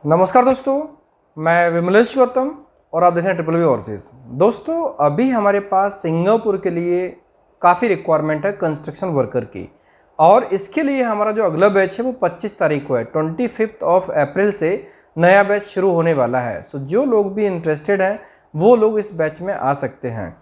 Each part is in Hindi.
नमस्कार दोस्तों, मैं विमलेश गौतम और आप देख रहे हैं ट्रिपल वी ओवरसीज। दोस्तों, अभी हमारे पास सिंगापुर के लिए काफ़ी रिक्वायरमेंट है कंस्ट्रक्शन वर्कर की, और इसके लिए हमारा जो अगला बैच है वो 25 तारीख को है। 25 अप्रैल से नया बैच शुरू होने वाला है। सो जो लोग भी इंटरेस्टेड हैं वो लोग इस बैच में आ सकते हैं।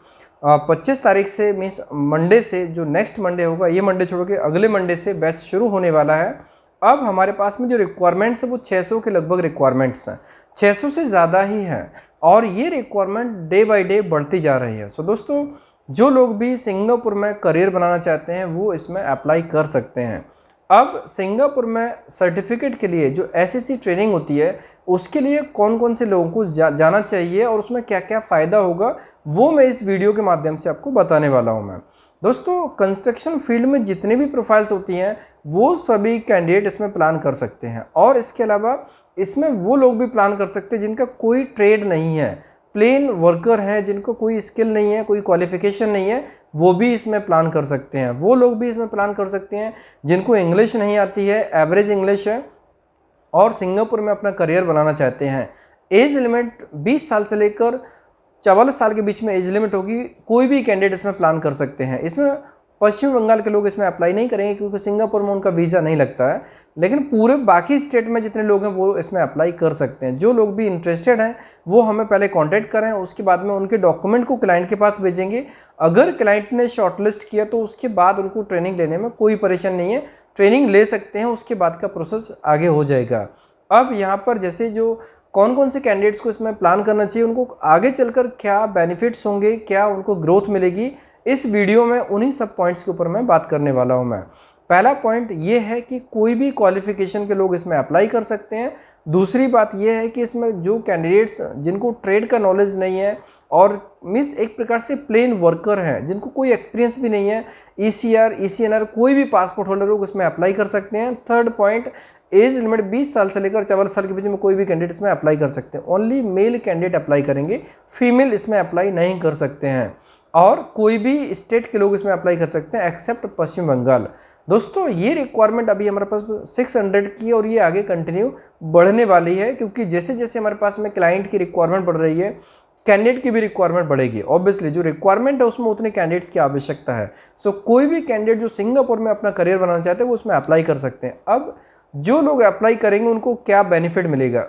25 तारीख से मीन्स मंडे से, जो नेक्स्ट मंडे होगा, ये मंडे छोड़ के अगले मंडे से बैच शुरू होने वाला है। अब हमारे पास में जो रिक्वायरमेंट्स है वो 600 के लगभग रिक्वायरमेंट्स हैं, 600 से ज़्यादा ही हैं, और ये रिक्वायरमेंट डे बाय डे बढ़ती जा रही है। सो दोस्तों, जो लोग भी सिंगापुर में करियर बनाना चाहते हैं वो इसमें अप्लाई कर सकते हैं। अब सिंगापुर में सर्टिफिकेट के लिए जो एसएससी ट्रेनिंग होती है उसके लिए कौन कौन से लोगों को जाना चाहिए और उसमें क्या क्या फ़ायदा होगा वो मैं इस वीडियो के माध्यम से आपको बताने वाला हूँ। मैं दोस्तों, कंस्ट्रक्शन फील्ड में जितनी भी प्रोफाइल्स होती हैं वो सभी कैंडिडेट इसमें प्लान कर सकते हैं, और इसके अलावा इसमें वो लोग भी प्लान कर सकते हैं जिनका कोई ट्रेड नहीं है, प्लेन वर्कर हैं, जिनको कोई स्किल नहीं है, कोई क्वालिफिकेशन नहीं है, वो भी इसमें प्लान कर सकते हैं। वो लोग भी इसमें प्लान कर सकते हैं जिनको इंग्लिश नहीं आती है, एवरेज इंग्लिश है, और सिंगापुर में अपना करियर बनाना चाहते हैं। एज लिमिट 20 साल से लेकर 44 साल के बीच में एज लिमिट होगी। कोई भी कैंडिडेट इसमें प्लान कर सकते हैं। इसमें पश्चिम बंगाल के लोग इसमें अप्लाई नहीं करेंगे क्योंकि सिंगापुर में उनका वीज़ा नहीं लगता है, लेकिन पूरे बाकी स्टेट में जितने लोग हैं वो इसमें अप्लाई कर सकते हैं। जो लोग भी इंटरेस्टेड हैं वो हमें पहले कांटेक्ट करें, उसके बाद में उनके डॉक्यूमेंट को क्लाइंट के पास भेजेंगे। अगर क्लाइंट ने शॉर्टलिस्ट किया तो उसके बाद उनको ट्रेनिंग लेने में कोई परेशानी नहीं है, ट्रेनिंग ले सकते हैं, उसके बाद का प्रोसेस आगे हो जाएगा। अब यहाँ पर जैसे जो कौन कौन से कैंडिडेट्स को इसमें प्लान करना चाहिए, उनको आगे चलकर क्या बेनिफिट्स होंगे, क्या उनको ग्रोथ मिलेगी, इस वीडियो में उन्हीं सब पॉइंट्स के ऊपर मैं बात करने वाला हूं। मैं पहला पॉइंट ये है कि कोई भी क्वालिफिकेशन के लोग इसमें अप्लाई कर सकते हैं। दूसरी बात ये है कि इसमें जो कैंडिडेट्स जिनको ट्रेड का नॉलेज नहीं है और मीन्स एक प्रकार से प्लेन वर्कर हैं, जिनको कोई एक्सपीरियंस भी नहीं है, ईसीआर, ईसीएनआर, कोई भी पासपोर्ट होल्डर लोग इसमें अप्लाई कर सकते हैं। थर्ड पॉइंट, एज लिमिट 20 साल से लेकर 44 साल के बीच में कोई भी कैंडिडेट इसमें अप्लाई कर सकते हैं। ओनली मेल कैंडिडेट अप्लाई करेंगे, फीमेल इसमें अप्लाई नहीं कर सकते हैं, और कोई भी स्टेट के लोग इसमें अप्लाई कर सकते हैं एक्सेप्ट पश्चिम बंगाल। दोस्तों, ये रिक्वायरमेंट अभी हमारे पास 600 की है और ये आगे कंटिन्यू बढ़ने वाली है, क्योंकि जैसे जैसे हमारे पास में क्लाइंट की रिक्वायरमेंट बढ़ रही है, कैंडिडेट की भी रिक्वायरमेंट बढ़ेगी। ऑब्वियसली जो रिक्वायरमेंट है उसमें उतने कैंडिडेट्स की आवश्यकता है। सो कोई भी कैंडिडेट जो सिंगापुर में अपना करियर बनाना चाहते हैं वो उसमें अप्लाई कर सकते हैं। अब जो लोग अप्लाई करेंगे उनको क्या बेनिफिट मिलेगा?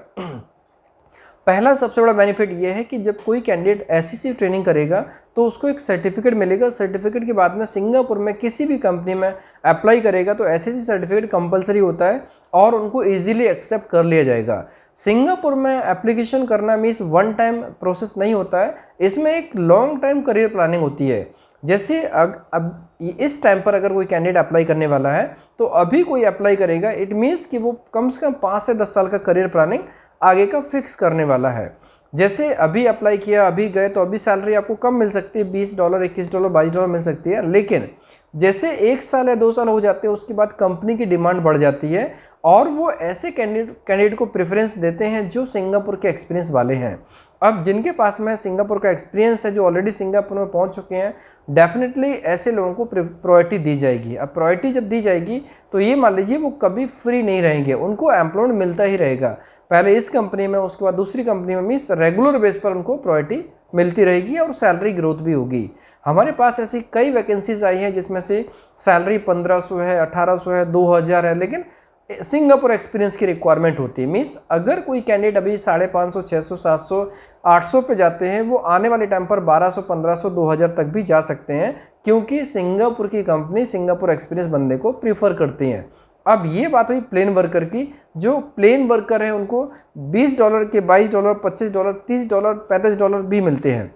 पहला सबसे बड़ा बेनिफिट ये है कि जब कोई कैंडिडेट एसएससी ट्रेनिंग करेगा तो उसको एक सर्टिफिकेट मिलेगा। सर्टिफिकेट के बाद में सिंगापुर में किसी भी कंपनी में अप्लाई करेगा तो एसएससी सर्टिफिकेट कंपलसरी होता है और उनको इजीली एक्सेप्ट कर लिया जाएगा। सिंगापुर में एप्लीकेशन करना मीन्स वन टाइम प्रोसेस नहीं होता है, इसमें एक लॉन्ग टाइम करियर प्लानिंग होती है। जैसे अब इस टाइम पर अगर कोई कैंडिडेट अप्लाई करने वाला है तो अभी कोई अप्लाई करेगा, इट मीन्स कि वो कम से कम 5 से 10 साल का करियर प्लानिंग आगे का फिक्स करने वाला है। जैसे अभी अप्लाई किया, अभी गए, तो अभी सैलरी आपको कम मिल सकती है, $20, $21, $22 मिल सकती है, लेकिन जैसे 1 साल या 2 साल हो जाते हैं उसके बाद कंपनी की डिमांड बढ़ जाती है और वो ऐसे कैंडिडेट को प्रेफरेंस देते हैं जो सिंगापुर के एक्सपीरियंस वाले हैं। अब जिनके पास में सिंगापुर का एक्सपीरियंस है, जो ऑलरेडी सिंगापुर में पहुंच चुके हैं, डेफिनेटली ऐसे लोगों को प्रायोरिटी दी जाएगी। अब प्रायोरिटी जब दी जाएगी तो ये मान लीजिए वो कभी फ्री नहीं रहेंगे, उनको एम्प्लॉयमेंट मिलता ही रहेगा, पहले इस कंपनी में उसके बाद दूसरी कंपनी में, मीन्स रेगुलर बेस पर उनको प्रायोरिटी मिलती रहेगी और सैलरी ग्रोथ भी होगी। हमारे पास ऐसी कई वैकेंसीज आई हैं जिसमें से सैलरी 1500 है, 1800 है, 2000 है, लेकिन सिंगापुर एक्सपीरियंस की रिक्वायरमेंट होती है। मीन्स अगर कोई कैंडिडेट अभी 550, 600, 700, 800 पे जाते हैं, वो आने वाले टाइम पर 1200, 1500, 2000 तक भी जा सकते हैं, क्योंकि सिंगापुर की कंपनी सिंगापुर एक्सपीरियंस बंदे को प्रीफर करती हैं। अब ये बात हुई प्लेन वर्कर की। जो प्लेन वर्कर है उनको $20 के $22, $25, $30, $35 भी मिलते हैं।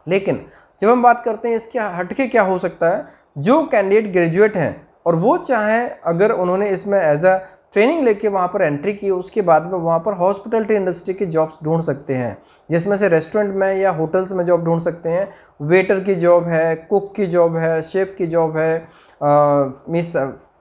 लेकिन जब हम बात करते हैं इसके हटके क्या हो सकता है, जो कैंडिडेट ग्रेजुएट हैं और वो चाहें, अगर उन्होंने इसमें एज अ ट्रेनिंग लेके वहाँ पर एंट्री की, उसके बाद में वहाँ पर हॉस्पिटैलिटी इंडस्ट्री की जॉब्स ढूंढ सकते हैं, जिसमें से रेस्टोरेंट में या होटल्स में जॉब ढूंढ सकते हैं। वेटर की जॉब है, कुक की जॉब है, शेफ़ की जॉब है, मिस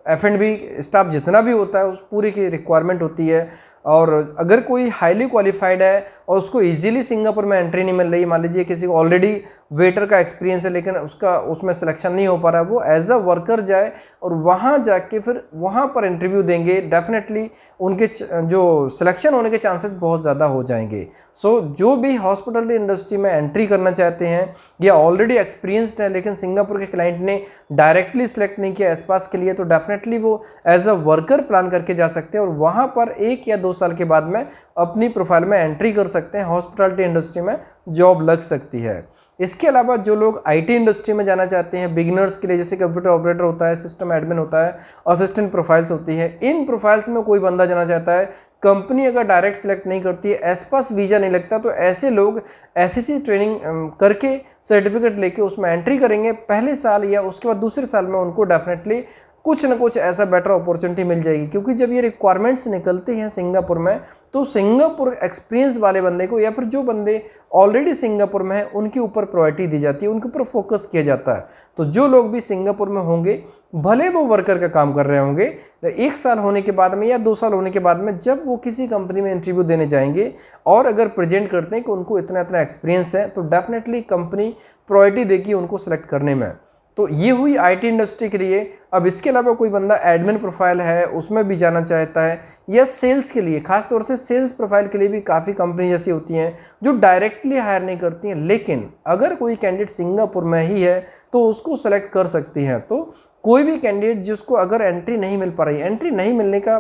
F&B स्टाफ जितना भी होता है उस पूरी की रिक्वायरमेंट होती है। और अगर कोई हाईली क्वालिफाइड है और उसको इजीली सिंगापुर में एंट्री नहीं मिल रही, मान लीजिए किसी को ऑलरेडी वेटर का एक्सपीरियंस है लेकिन उसका उसमें सिलेक्शन नहीं हो पा रहा, वो एज अ वर्कर जाए और वहाँ जाके फिर वहाँ पर इंटरव्यू देंगे, डेफिनेटली उनके जो सिलेक्शन होने के चांसेस बहुत ज़्यादा हो जाएंगे। सो जो भी हॉस्पिटलिटी इंडस्ट्री में एंट्री करना चाहते हैं या ऑलरेडी एक्सपीरियंसड है लेकिन सिंगापुर के क्लाइंट ने डायरेक्टली सिलेक्ट नहीं किया एस्पास के लिए, तो डेफिनेटली वो एज अ वर्कर प्लान करके जा सकते हैं और वहाँ पर 1 या 2 साल के बाद में अपनी प्रोफाइल में एंट्री कर सकते हैं, हॉस्पिटलिटी इंडस्ट्री में जॉब लग सकती है। इसके अलावा जो लोग आईटी इंडस्ट्री में जाना चाहते हैं बिगिनर्स के लिए, जैसे कंप्यूटर ऑपरेटर होता है, सिस्टम एडमिन होता है, असिस्टेंट प्रोफाइल्स होती है, इन प्रोफाइल्स में कोई बंदा जाना चाहता है, कंपनी अगर डायरेक्ट सिलेक्ट नहीं करती है, एस्पास वीज़ा नहीं लगता, तो ऐसे लोग एसएससी ट्रेनिंग करके सर्टिफिकेट लेके उसमें एंट्री करेंगे पहले साल या उसके बाद दूसरे साल में उनको डेफिनेटली कुछ ना कुछ ऐसा बेटर अपॉर्चुनिटी मिल जाएगी। क्योंकि जब ये रिक्वायरमेंट्स निकलती हैं सिंगापुर में तो सिंगापुर एक्सपीरियंस वाले बंदे को या फिर जो बंदे ऑलरेडी सिंगापुर में हैं उनके ऊपर प्रायोरिटी दी जाती है, उनके ऊपर फोकस किया जाता है। तो जो लोग भी सिंगापुर में होंगे, भले वो वर्कर का काम कर रहे होंगे, 1 साल होने के बाद में या 2 साल होने के बाद में जब वो किसी कंपनी में इंटरव्यू देने जाएंगे और अगर प्रेजेंट करते हैं कि उनको इतना इतना एक्सपीरियंस है, तो डेफिनेटली कंपनी प्रायोरिटी देगी उनको सेलेक्ट करने में। तो ये हुई आईटी इंडस्ट्री के लिए। अब इसके अलावा कोई बंदा एडमिन प्रोफाइल है उसमें भी जाना चाहता है या सेल्स के लिए, खास तौर से सेल्स प्रोफाइल के लिए भी काफ़ी कंपनी जैसी होती हैं जो डायरेक्टली हायर नहीं करती हैं, लेकिन अगर कोई कैंडिडेट सिंगापुर में ही है तो उसको सेलेक्ट कर सकती हैं। तो कोई भी कैंडिडेट जिसको अगर एंट्री नहीं मिल पा रही, एंट्री नहीं मिलने का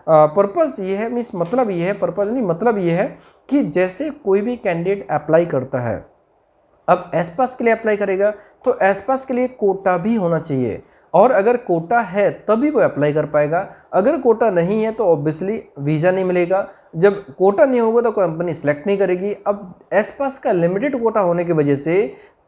पर्पज़ ये है, मतलब ये है, पर्पज़ नहीं मतलब ये है कि जैसे कोई भी कैंडिडेट अप्लाई करता है, अब एस्पास के लिए अप्लाई करेगा तो एस्पास के लिए कोटा भी होना चाहिए, और अगर कोटा है तभी वो अप्लाई कर पाएगा। अगर कोटा नहीं है तो ऑब्वियसली वीज़ा नहीं मिलेगा। जब कोटा नहीं होगा तो कंपनी सेलेक्ट नहीं करेगी। अब एस्पास का लिमिटेड कोटा होने की वजह से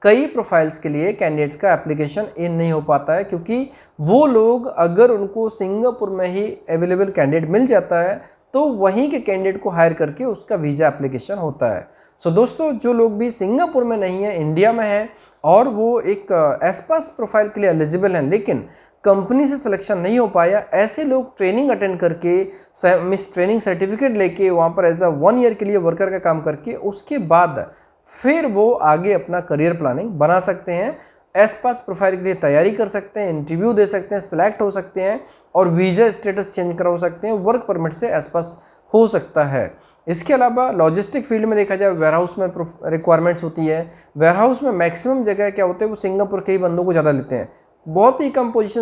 कई प्रोफाइल्स के लिए कैंडिडेट्स का एप्लीकेशन इन नहीं हो पाता है, क्योंकि वो लोग अगर उनको सिंगापुर में ही अवेलेबल कैंडिडेट मिल जाता है तो वहीं के कैंडिडेट को हायर करके उसका वीज़ा एप्लीकेशन होता है। सो दोस्तों, जो लोग भी सिंगापुर में नहीं है, इंडिया में है और वो एक एस्पास प्रोफाइल के लिए एलिजिबल हैं लेकिन कंपनी से सिलेक्शन नहीं हो पाया, ऐसे लोग ट्रेनिंग अटेंड करके मिस ट्रेनिंग सर्टिफिकेट लेके वहाँ पर एज अ 1 ईयर के लिए वर्कर का काम करके उसके बाद फिर वो आगे अपना करियर प्लानिंग बना सकते हैं, एस्पास प्रोफाइल के लिए तैयारी कर सकते हैं, इंटरव्यू दे सकते हैं, सिलेक्ट हो सकते हैं और वीज़ा स्टेटस चेंज करा सकते हैं, वर्क परमिट से एस्पास हो सकता है। इसके अलावा लॉजिस्टिक फील्ड में देखा जाए, वेयरहाउस में रिक्वायरमेंट्स होती है। वेयरहाउस में मैक्सिमम जगह क्या होते हैं, वो सिंगापुर के ही बंदों को ज़्यादा लेते हैं। बहुत ही कम पोजीशन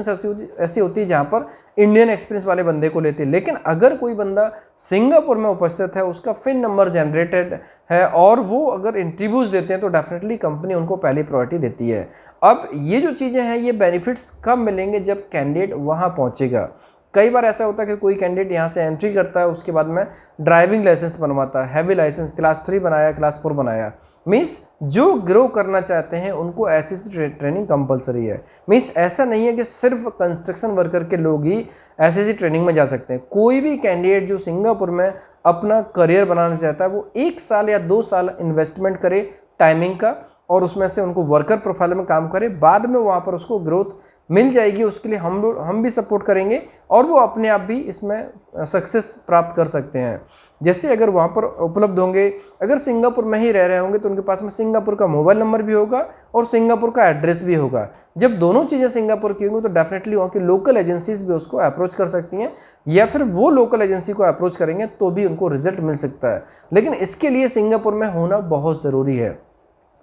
ऐसी होती है जहाँ पर इंडियन एक्सपीरियंस वाले बंदे को लेते हैं। लेकिन अगर कोई बंदा सिंगापुर में उपस्थित है, उसका फिन नंबर जनरेटेड है और वो अगर इंटरव्यूज़ देते हैं तो डेफिनेटली कंपनी उनको पहली प्रायोरिटी देती है। अब ये जो चीज़ें हैं, ये बेनिफिट्स कब मिलेंगे, जब कैंडिडेट वहाँ पहुँचेगा। कई बार ऐसा होता है कि कोई कैंडिडेट यहाँ से एंट्री करता है, उसके बाद में ड्राइविंग लाइसेंस बनवाता है, हैवी लाइसेंस क्लास 3 बनाया, क्लास 4 बनाया। मीन्स जो ग्रो करना चाहते हैं उनको एसएससी ट्रेनिंग कंपलसरी है। मीन्स ऐसा नहीं है कि सिर्फ कंस्ट्रक्शन वर्कर के लोग ही एसएससी ट्रेनिंग में जा सकते हैं। कोई भी कैंडिडेट जो सिंगापुर में अपना करियर बनाना चाहता है वो 1 साल या 2 साल इन्वेस्टमेंट करे टाइमिंग का और उसमें से उनको वर्कर प्रोफाइल में काम करे, बाद में वहाँ पर उसको ग्रोथ मिल जाएगी। उसके लिए हम भी सपोर्ट करेंगे और वो अपने आप भी इसमें सक्सेस प्राप्त कर सकते हैं। जैसे अगर वहाँ पर उपलब्ध होंगे, अगर सिंगापुर में ही रह रहे होंगे तो उनके पास में सिंगापुर का मोबाइल नंबर भी होगा और सिंगापुर का एड्रेस भी होगा। जब दोनों चीज़ें सिंगापुर की होंगी तो डेफिनेटली वहाँ की लोकल एजेंसीज भी उसको अप्रोच कर सकती हैं या फिर वो लोकल एजेंसी को अप्रोच करेंगे तो भी उनको रिजल्ट मिल सकता है। लेकिन इसके लिए सिंगापुर में होना बहुत ज़रूरी है।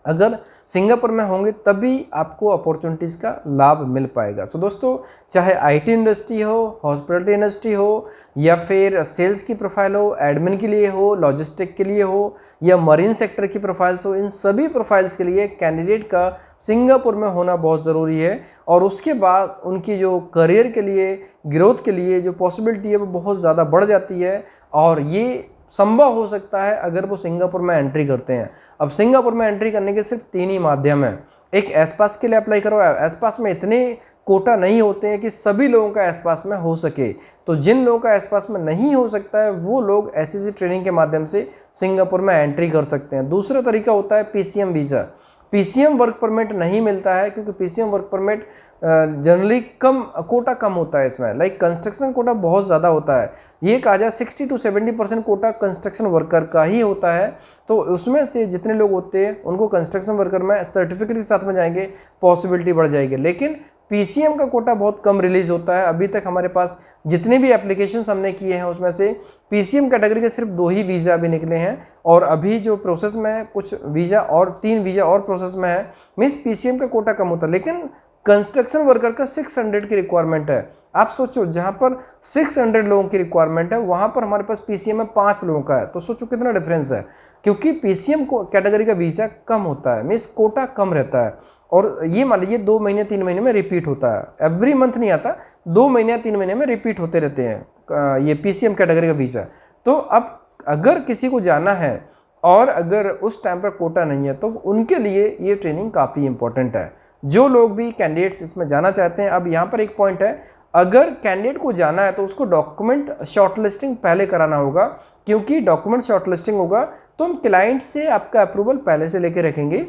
अगर सिंगापुर में होंगे तभी आपको अपॉर्चुनिटीज़ का लाभ मिल पाएगा। सो दोस्तों, चाहे आईटी इंडस्ट्री हो, हॉस्पिटलिटी इंडस्ट्री हो या फिर सेल्स की प्रोफाइल हो, एडमिन के लिए हो, लॉजिस्टिक के लिए हो या मरीन सेक्टर की प्रोफाइल्स हो, इन सभी प्रोफाइल्स के लिए कैंडिडेट का सिंगापुर में होना बहुत ज़रूरी है। और उसके बाद उनकी जो करियर के लिए, ग्रोथ के लिए जो पॉसिबिलिटी है वो बहुत ज़्यादा बढ़ जाती है और ये संभव हो सकता है अगर वो सिंगापुर में एंट्री करते हैं। अब सिंगापुर में एंट्री करने के सिर्फ 3 ही माध्यम हैं। एक एस्पास के लिए अप्लाई करो। एस्पास में इतने कोटा नहीं होते हैं कि सभी लोगों का एस्पास में हो सके, तो जिन लोगों का एस्पास में नहीं हो सकता है वो लोग एसएससी ट्रेनिंग के माध्यम से सिंगापुर में एंट्री कर सकते हैं। दूसरा तरीका होता है PCM visa. PCM work permit नहीं मिलता है, क्योंकि PCM work permit generally quota कम होता है इसमें। लाइक कंस्ट्रक्शन कोटा बहुत ज़्यादा होता है, ये कहा जाए 60 to 70% कोटा कंस्ट्रक्शन वर्कर का ही होता है। तो उसमें से जितने लोग होते हैं उनको कंस्ट्रक्शन वर्कर में सर्टिफिकेट के साथ में जाएंगे, पॉसिबिलिटी बढ़ जाएगी। लेकिन पीसीएम का कोटा बहुत कम रिलीज होता है। अभी तक हमारे पास जितने भी एप्लीकेशंस हमने किए हैं उसमें से पीसीएम कैटेगरी के सिर्फ 2 ही वीज़ा अभी निकले हैं, और अभी जो प्रोसेस में है कुछ वीज़ा और 3 वीज़ा और प्रोसेस में है। मीन्स पीसीएम का कोटा कम होता है, लेकिन कंस्ट्रक्शन वर्कर का 600 की रिक्वायरमेंट है। आप सोचो, जहाँ पर 600 लोगों की रिक्वायरमेंट है वहाँ पर हमारे पास पीसीएम में 5 लोगों का है। तो सोचो कितना डिफरेंस है, क्योंकि पीसीएम को कैटेगरी का वीज़ा कम होता है, मीन्स कोटा कम रहता है। और ये मान लीजिए 2 महीने 3 महीने में रिपीट होता है, एवरी मंथ नहीं आता, 2 महीने या 3 महीने में रिपीट होते रहते हैं ये पीसीएम कैटेगरी का वीज़ा। तो अब अगर किसी को जाना है और अगर उस टाइम पर कोटा नहीं है तो उनके लिए ये ट्रेनिंग काफ़ी इंपॉर्टेंट है। जो लोग भी कैंडिडेट्स इसमें जाना चाहते हैं, अब यहाँ पर एक पॉइंट है, अगर कैंडिडेट को जाना है तो उसको डॉक्यूमेंट शॉर्टलिस्टिंग पहले कराना होगा, क्योंकि डॉक्यूमेंट शॉर्टलिस्टिंग होगा तो हम क्लाइंट से आपका अप्रूवल पहले से लेके रखेंगे।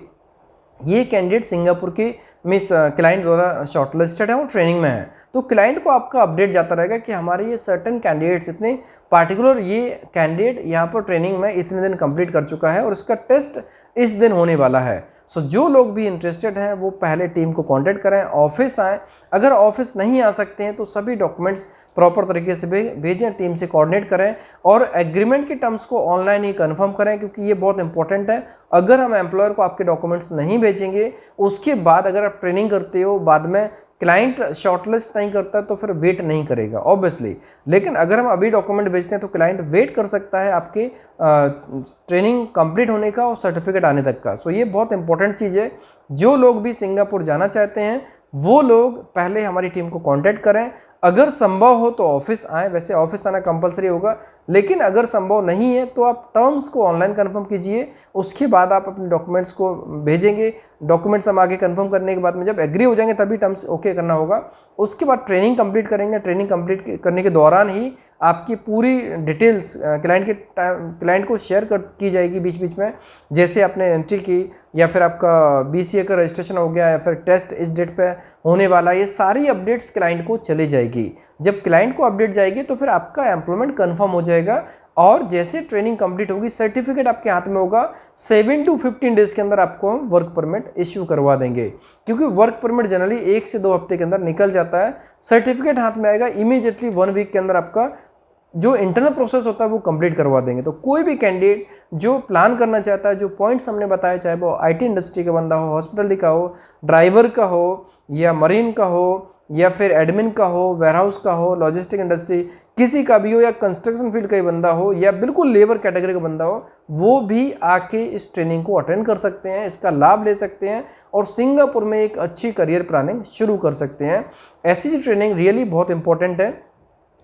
ये कैंडिडेट सिंगापुर के मिस क्लाइंट द्वारा शॉर्टलिस्टेड है और ट्रेनिंग में है, तो क्लाइंट को आपका अपडेट जाता रहेगा कि हमारे ये सर्टेन कैंडिडेट्स इतने पार्टिकुलर ये कैंडिडेट यहाँ पर ट्रेनिंग में इतने दिन कंप्लीट कर चुका है और इसका टेस्ट इस दिन होने वाला है। सो जो लोग भी इंटरेस्टेड हैं वो पहले टीम को कांटेक्ट करें, ऑफिस आएँ। अगर ऑफिस नहीं आ सकते हैं तो सभी डॉक्यूमेंट्स प्रॉपर तरीके से भेजें, टीम से कोऑर्डिनेट करें और एग्रीमेंट के टर्म्स को ऑनलाइन ही कंफर्म करें, क्योंकि ये बहुत इंपॉर्टेंट है। अगर हम एम्प्लॉयर को आपके डॉक्यूमेंट्स नहीं भेजेंगे, उसके बाद अगर आप ट्रेनिंग करते हो, बाद में क्लाइंट शॉर्टलिस्ट नहीं करता तो फिर वेट नहीं करेगा ऑब्वियसली। लेकिन अगर हम अभी डॉक्यूमेंट भेजते हैं तो क्लाइंट वेट कर सकता है आपके ट्रेनिंग कंप्लीट होने का और सर्टिफिकेट आने तक का। सो ये बहुत इंपॉर्टेंट चीज़ है। जो लोग भी सिंगापुर जाना चाहते हैं वो लोग पहले हमारी टीम को कांटेक्ट करें। अगर संभव हो तो ऑफिस आएँ, वैसे ऑफिस आना कंपलसरी होगा, लेकिन अगर संभव नहीं है तो आप टर्म्स को ऑनलाइन कंफर्म कीजिए, उसके बाद आप अपने डॉक्यूमेंट्स को भेजेंगे। डॉक्यूमेंट्स हम आगे कंफर्म करने के बाद में जब एग्री हो जाएंगे तभी टर्म्स ओके करना होगा। उसके बाद ट्रेनिंग कंप्लीट करेंगे। ट्रेनिंग कंप्लीट करने के दौरान ही आपकी पूरी डिटेल्स क्लाइंट को शेयर की जाएगी बीच बीच में, जैसे आपने एंट्री की या फिर आपका बीसीए का रजिस्ट्रेशन हो गया या फिर टेस्ट इस डेट पे होने वाला, ये सारी अपडेट्स क्लाइंट को चली जाएगी। जब क्लाइंट को अपडेट जाएगी तो फिर आपका एम्प्लॉयमेंट कंफर्म हो जाएगा और जैसे ट्रेनिंग कंप्लीट होगी सर्टिफिकेट आपके हाथ में होगा। 7 to 15 डेज के अंदर आपको हम वर्क परमिट इश्यू करवा देंगे, क्योंकि वर्क परमिट जनरली 1 से 2 हफ्ते के अंदर निकल जाता है। सर्टिफिकेट हाथ में आएगा इमीडिएटली 1 वीक के अंदर आपका जो इंटरनल प्रोसेस होता है वो कंप्लीट करवा देंगे। तो कोई भी कैंडिडेट जो प्लान करना चाहता है, जो पॉइंट्स हमने बताया, चाहे वो आईटी इंडस्ट्री का बंदा हो, हॉस्पिटलिटी का हो, ड्राइवर का हो या मरीन का हो या फिर एडमिन का हो, वेयरहाउस का हो, लॉजिस्टिक इंडस्ट्री किसी का भी हो, या कंस्ट्रक्शन फील्ड का ही बंदा हो या बिल्कुल लेबर कैटेगरी का बंदा हो, वो भी आके इस ट्रेनिंग को अटेंड कर सकते हैं, इसका लाभ ले सकते हैं और सिंगापुर में एक अच्छी करियर प्लानिंग शुरू कर सकते हैं। ऐसी ट्रेनिंग रियली बहुत इंपॉर्टेंट है।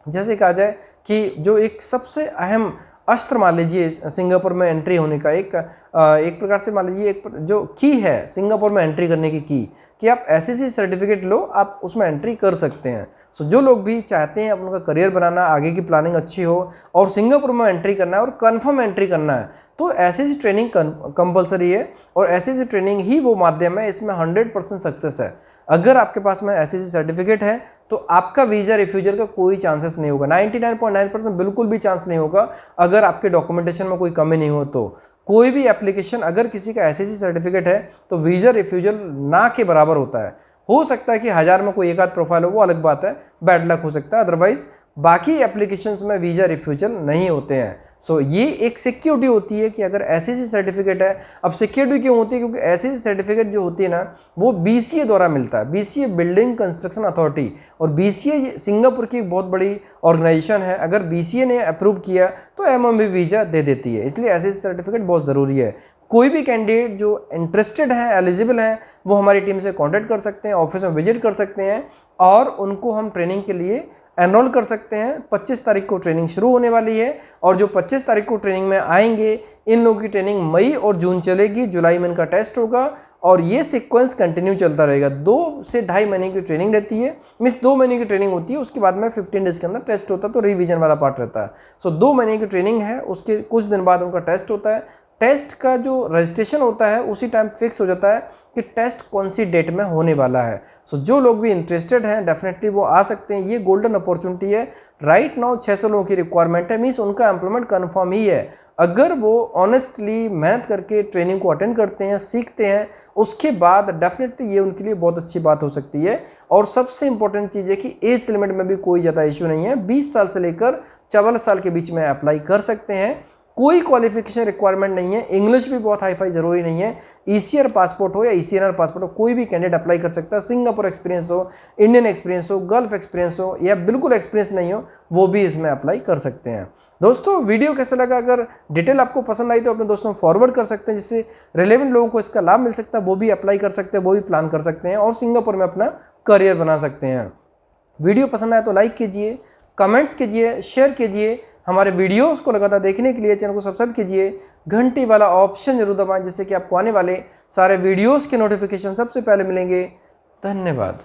जैसे कहा जाए कि जो एक सबसे अहम अस्त्र मान लीजिए सिंगापुर में एंट्री होने का, एक प्रकार से मान लीजिए एक जो की है सिंगापुर में एंट्री करने की कि आप एसएससी सर्टिफिकेट लो, आप उसमें एंट्री कर सकते हैं। सो जो लोग भी चाहते हैं अपना करियर बनाना, आगे की प्लानिंग अच्छी हो और सिंगापुर में एंट्री करना है और कंफर्म एंट्री करना है, तो एसएससी ट्रेनिंग कंपलसरी है और एसएससी ट्रेनिंग ही वो माध्यम है, इसमें 100% सक्सेस है। अगर आपके पास में एसएससी सर्टिफिकेट है तो आपका वीज़ा रिफ्यूजल का कोई चांसेस नहीं होगा, 99.9% बिल्कुल भी चांस नहीं होगा। अगर आपके डॉक्यूमेंटेशन में कोई कमी नहीं हो तो कोई भी एप्लीकेशन, अगर किसी का एसएससी सर्टिफिकेट है तो वीज़ा रिफ्यूजल ना के बराबर होता है। हो सकता है कि 1000 में कोई एक आध प्रोफाइल हो, वो अलग बात है, बैड लक हो सकता है, अदरवाइज बाकी एप्लीकेशंस में वीज़ा रिफ्यूजल नहीं होते हैं। सो ये एक सिक्योरिटी होती है कि अगर एसएससी सर्टिफिकेट है। अब सिक्योरिटी क्यों होती है? क्योंकि एसएससी सर्टिफिकेट जो होती है ना वो बीसीए द्वारा मिलता है, बीसीए बिल्डिंग कंस्ट्रक्शन अथॉरिटी, और बीसीए सिंगापुर की एक बहुत बड़ी ऑर्गेनाइजेशन है। अगर बीसीए ने अप्रूव किया तो एमएमबी वीज़ा दे देती है, इसलिए एसएससी सर्टिफिकेट बहुत ज़रूरी है। कोई भी कैंडिडेट जो इंटरेस्टेड हैं, एलिजिबल हैं, वो हमारी टीम से कांटेक्ट कर सकते हैं, ऑफिस में विजिट कर सकते हैं और उनको हम ट्रेनिंग के लिए एनरोल कर सकते हैं। 25 तारीख को ट्रेनिंग शुरू होने वाली है और जो 25 तारीख को ट्रेनिंग में आएंगे, इन लोगों की ट्रेनिंग मई और जून चलेगी, जुलाई में इनका टेस्ट होगा और ये सीक्वेंस कंटिन्यू चलता रहेगा। 2 से ढाई महीने की ट्रेनिंग रहती है, मीन्स 2 महीने की ट्रेनिंग होती है, उसके बाद में 15 डेज के अंदर टेस्ट होता है, तो रिवीजन वाला पार्ट रहता है। सो 2 महीने की ट्रेनिंग है, उसके कुछ दिन बाद उनका टेस्ट होता है। टेस्ट का जो रजिस्ट्रेशन होता है उसी टाइम फिक्स हो जाता है कि टेस्ट कौन सी डेट में होने वाला है। सो जो लोग भी इंटरेस्टेड हैं डेफिनेटली वो आ सकते हैं, ये गोल्डन अपॉर्चुनिटी है। राइट नाउ 600 लोगों की रिक्वायरमेंट है, मीन्स उनका एम्प्लॉयमेंट कन्फर्म ही है अगर वो ऑनेस्टली मेहनत करके ट्रेनिंग को अटेंड करते हैं, सीखते हैं, उसके बाद डेफिनेटली ये उनके लिए बहुत अच्छी बात हो सकती है। और सबसे इंपॉर्टेंट चीज़ है कि एज लिमिट में भी कोई ज़्यादा इशू नहीं है, 20 साल से लेकर 44 साल के बीच में अप्लाई कर सकते हैं, कोई क्वालिफिकेशन रिक्वायरमेंट नहीं है, इंग्लिश भी बहुत हाई फाई जरूरी नहीं है, ईसीआर पासपोर्ट हो या ईसीएनआर पासपोर्ट हो कोई भी कैंडिडेट अप्लाई कर सकता है। सिंगापुर एक्सपीरियंस हो, इंडियन एक्सपीरियंस हो, गल्फ एक्सपीरियंस हो या बिल्कुल एक्सपीरियंस नहीं हो, वो भी इसमें अप्लाई कर सकते हैं। दोस्तों वीडियो कैसा लगा, अगर डिटेल आपको पसंद आई तो अपने दोस्तों को फॉरवर्ड कर सकते हैं, जिससे रिलेवेंट लोगों को इसका लाभ मिल सकता है, वो भी अप्लाई कर सकते हैं, वो भी प्लान कर सकते हैं और सिंगापुर में अपना करियर बना सकते हैं। वीडियो पसंद आया तो लाइक कीजिए, कमेंट्स कीजिए, शेयर कीजिए। हमारे वीडियोस को लगातार देखने के लिए चैनल को सब्सक्राइब कीजिए, घंटी वाला ऑप्शन जरूर दबाएं जिससे कि आपको आने वाले सारे वीडियोस के नोटिफिकेशन सबसे पहले मिलेंगे। धन्यवाद।